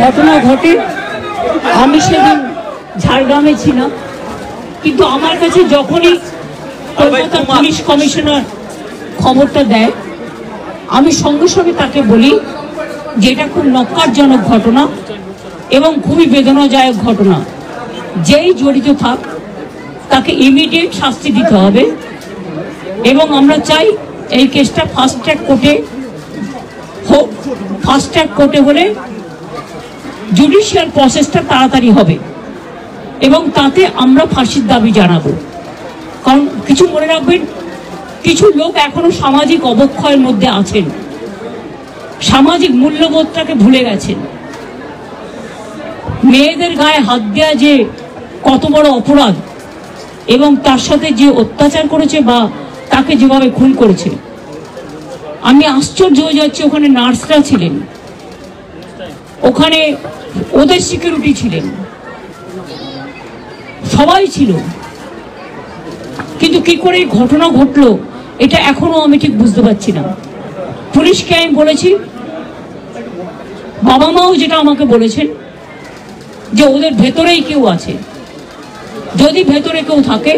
ঘটনা ঘটে। আমি সেদিন ঝাড়গ্রামে ছিলাম, কিন্তু আমার কাছে যখনই কলকাতা পুলিশ কমিশনার খবরটা দেয়, আমি সঙ্গে সঙ্গে তাকে বলি যে এটা খুব নক্কারজনক ঘটনা এবং খুবই বেদনাদায়ক ঘটনা। যেই জড়িত থাক তাকে ইমিডিয়েট শাস্তি দিতে হবে এবং আমরা চাই এই কেসটা ফাস্ট ট্র্যাক কোর্টে হোক। ফাস্ট ট্র্যাক কোর্টে হলে জুডিশিয়াল প্রসেসটা তাড়াতাড়ি হবে এবং তাতে আমরা ফাঁসির দাবি জানাবো। কারণ কিছু মনে রাখবেন, কিছু লোক এখনো সামাজিক অবক্ষয়ের মধ্যে আছেন, সামাজিক মূল্যবোধটাকে ভুলে গেছেন। মেয়েদের গায়ে হাত দেওয়া যে কত বড় অপরাধ এবং তার সাথে যে অত্যাচার করেছে বা তাকে যেভাবে খুন করেছে, আমি আশ্চর্য হয়ে যাচ্ছি। ওখানে নার্সরা ছিলেন, ওখানে ওদের সিকিউরিটি ছিলেন, সবাই ছিল, কিন্তু কি করে ঘটনা ঘটলো এটা এখনো আমি ঠিক বুঝতে পারছি না। পুলিশকে আমি বলেছি, বাবা মাও যেটা আমাকে বলেছেন যে ওদের ভেতরেই কেউ আছে। যদি ভেতরে কেউ থাকে,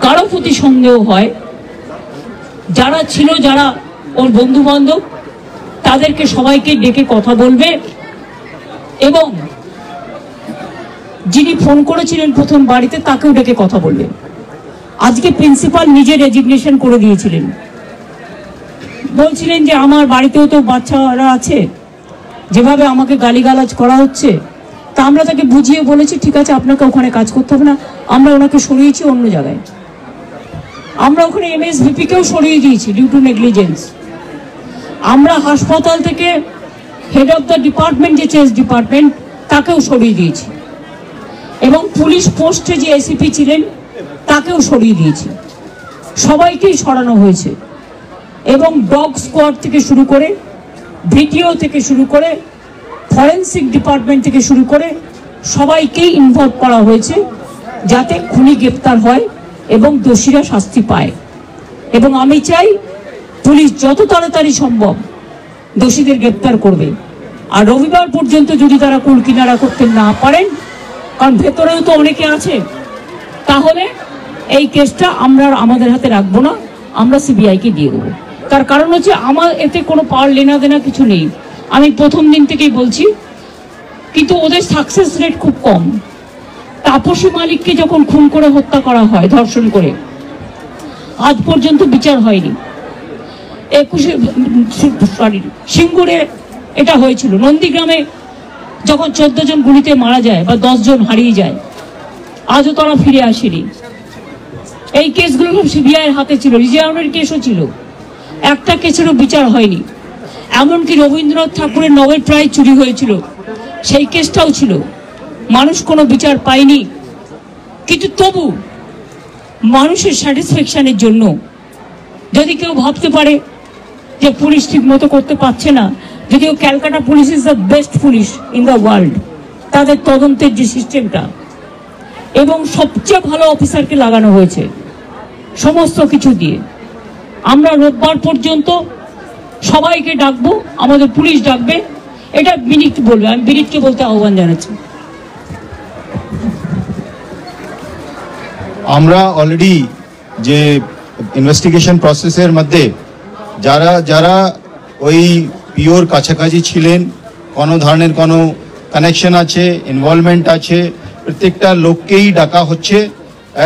কারো প্রতি সন্দেহ হয়, যারা ছিল, যারা ওর বন্ধু বান্ধব, তাদেরকে সবাইকে ডেকে কথা বলবে এবং যিনি ফোন করেছিলেন প্রথম বাড়িতে তাকেও ডেকে কথা বলবে। আজকে প্রিন্সিপাল নিজে রেজিগনেশন করে দিয়েছিলেন, বলছিলেন যে আমার বাড়িতেও তো বাচ্চারা আছে, যেভাবে আমাকে গালিগালাজ করা হচ্ছে, তা আমরা তাকে বুঝিয়ে বলেছি ঠিক আছে আপনাকে ওখানে কাজ করতে হবে না, আমরা ওনাকে সরিয়েছি অন্য জায়গায়। আমরা ওখানে MSVP-কেও সরিয়ে দিয়েছি ডিউ টু নেগলিজেন্স। আমরা হাসপাতাল থেকে হেড অফ দ্য ডিপার্টমেন্ট, যে চেস ডিপার্টমেন্ট, তাকেও সরিয়ে দিয়েছি এবং পুলিশ পোস্টে যে ACP ছিলেন তাকেও সরিয়ে দিয়েছি। সবাইকেই সরানো হয়েছে এবং ডগ স্কোয়াড থেকে শুরু করে, ভিডিও থেকে শুরু করে, ফরেন্সিক ডিপার্টমেন্ট থেকে শুরু করে সবাইকেই ইনভলভ করা হয়েছে যাতে খুনি গ্রেপ্তার হয় এবং দোষীরা শাস্তি পায়। এবং আমি চাই পুলিশ যত তাড়াতাড়ি সম্ভব দোষীদের গ্রেপ্তার করবে। আর রবিবার পর্যন্ত যদি তারা কুল কিনারা করতে না পারেন, কারণ ভেতরেও তো অনেকে আছে, তাহলে এই কেসটা আমরা আমাদের হাতে রাখবো না, আমরা CBI-কে দিয়ে দেবো। তার কারণ হচ্ছে আমার এতে কোনো পাওয়ার লেনা দেনা কিছু নেই, আমি প্রথম দিন থেকেই বলছি। কিন্তু ওদের সাকসেস রেট খুব কম। তাপসী মালিককে যখন খুন করে হত্যা করা হয়, ধর্ষণ করে, আজ পর্যন্ত বিচার হয়নি। সিঙ্গুরে এটা হয়েছিল, নন্দীগ্রামে যখন 14 জন গুলিতে মারা যায় বা 10 জন হারিয়ে যায়, আজও তারা ফিরে আসেনি। এই কেসগুলো সব CBI-এর হাতে ছিল, রিজার্ভের কেসও ছিল, একটা কেসেরও বিচার হয়নি। এমনকি রবীন্দ্রনাথ ঠাকুরের নোবেল প্রাইজ চুরি হয়েছিল, সেই কেসটাও ছিল, মানুষ কোনো বিচার পায়নি। কিন্তু তবু মানুষের স্যাটিসফ্যাকশনের জন্য যদি কেউ ভাবতে পারে যে পুলিশ ঠিক মতো করতে পারছে না, যদিও Calcutta police is the best police in the world, তাদের তদন্তের যে সিস্টেমটা এবং সবচেয়ে ভালো অফিসারকে লাগানো হয়েছে সমস্ত কিছু দিয়ে। আমরা রোববার পর্যন্ত সবাইকে ডাকবো, আমাদের পুলিশ ডাকবে, এটা বিনীত বলবে, আমি বিনীতকে বলতে আহ্বান জানাচ্ছি। আমরা অলরেডি যে ইনভেস্টিগেশন প্রসেসের মধ্যে যারা যারা ওই পিওর কাছাকাছি ছিলেন, কোনো ধরনের কোনো কানেকশন আছে, ইনভলভমেন্ট আছে, প্রত্যেকটা লোককেই ডাকা হচ্ছে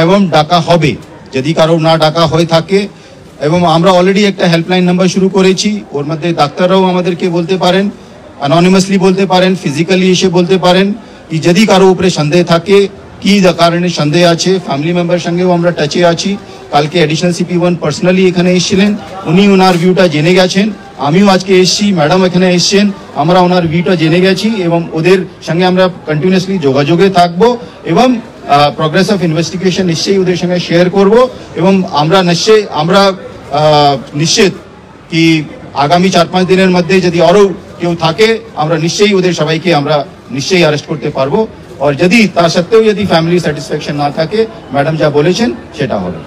এবং ডাকা হবে যদি কারো না ডাকা হয়ে থাকে। এবং আমরা অলরেডি একটা হেল্পলাইন নাম্বার শুরু করেছি, ওর মধ্যে ডাক্তাররাও আমাদেরকে বলতে পারেন, অ্যানোনিমাসলি বলতে পারেন, ফিজিক্যালি এসে বলতে পারেন কি যদি কারো উপরে সন্দেহ থাকে, কি কারণে সন্দেহ আছে। ফ্যামিলি মেম্বার সঙ্গেও আমরা টাচে আছি। কালকে অ্যাডিশনাল CP1 পার্সোনালি এখানে এসেছিলেন, উনি ওনার ভিউটা জেনে গেছেন। আমিও আজকে এসেছি, ম্যাডাম এখানে এসেছেন, আমরা ওনার ভিউটা জেনে গেছি এবং ওদের সঙ্গে আমরা কন্টিনিউয়াসলি যোগাযোগে থাকবো এবং প্রোগ্রেস অফ ইনভেস্টিগেশন নিশ্চয়ই ওদের সঙ্গে শেয়ার করব। এবং আমরা নিশ্চিত কি আগামী 4-5 দিনের মধ্যে যদি আরও কেউ থাকে, আমরা নিশ্চয়ই ওদের সবাইকে আমরা নিশ্চয়ই অ্যারেস্ট করতে পারবো। আর যদি তা সত্ত্বেও যদি ফ্যামিলি স্যাটিসফ্যাকশন না থাকে, ম্যাডাম যা বলেছেন সেটা হবে।